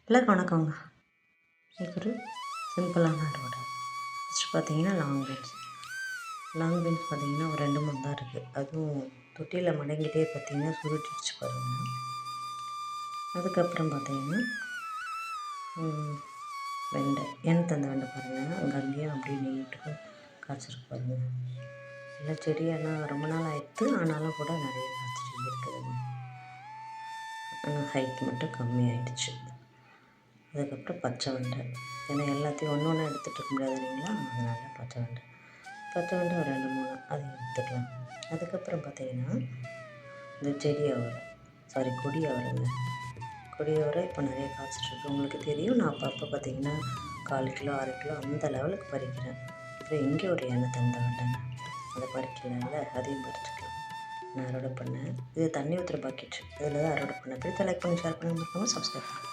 எல்லாருக்கும் வணக்கங்க. இது ஒரு சிம்பிளான அறுவடை. ஃபஸ்ட்டு பார்த்தீங்கன்னா லாங் பீன்ஸ் பார்த்தீங்கன்னா ஒரு 2, 3 தான் இருக்குது. அதுவும் தொட்டியில் மடங்கிட்டே பார்த்தீங்கன்னா சுருட்டிடுச்சு பாருங்கள். அதுக்கப்புறம் பார்த்தீங்கன்னா வெண்டை, எனக்கு தந்த வெண்டை பாருங்கள், அங்கே அங்கேயும் அப்படியே நீட்டாக காய்ச்சிருக்கு பாருங்கள். எல்லாம் செடியெல்லாம் ரொம்ப நாள் ஆயிடுத்து, ஆனாலும் கூட நிறைய காய்ச்சிட்டு இருக்குதுங்க. ஆனால் ஹைட் மட்டும் கம்மியாயிடுச்சு. அதுக்கப்புறம் பச்சை வெண்டை, ஏன்னா எல்லாத்தையும் ஒன்று ஒன்றா எடுத்துகிட்டு இருக்க முடியாது இல்லைங்களா, அதனால் பச்சை வெண்டை ஒரு 2, 3 அதை எடுத்துக்கலாம். அதுக்கப்புறம் பார்த்திங்கன்னா இந்த கொடி அவரை இப்போ நிறைய காய்ச்சிட்ருக்கு, உங்களுக்கு தெரியும். நான் அப்பப்போ பார்த்திங்கன்னா 4 கிலோ 6 கிலோ அந்த லெவலுக்கு பறிக்கிறேன். அப்புறம் இங்கே ஒரு எண்ணெய் தந்த வெண்டைங்க, அதை பறிக்கலாம்ல, அதையும் பறிச்சுக்கலாம். நான் அறுவடை பண்ணேன். இது தண்ணி ஊற்றுற பக்கெட், இதில் தான் அறுவடை பண்ணேன். போய் லைக் பண்ணி ஷேர் பண்ணி சப்ஸ்கிரைப் பண்ணுங்கள்.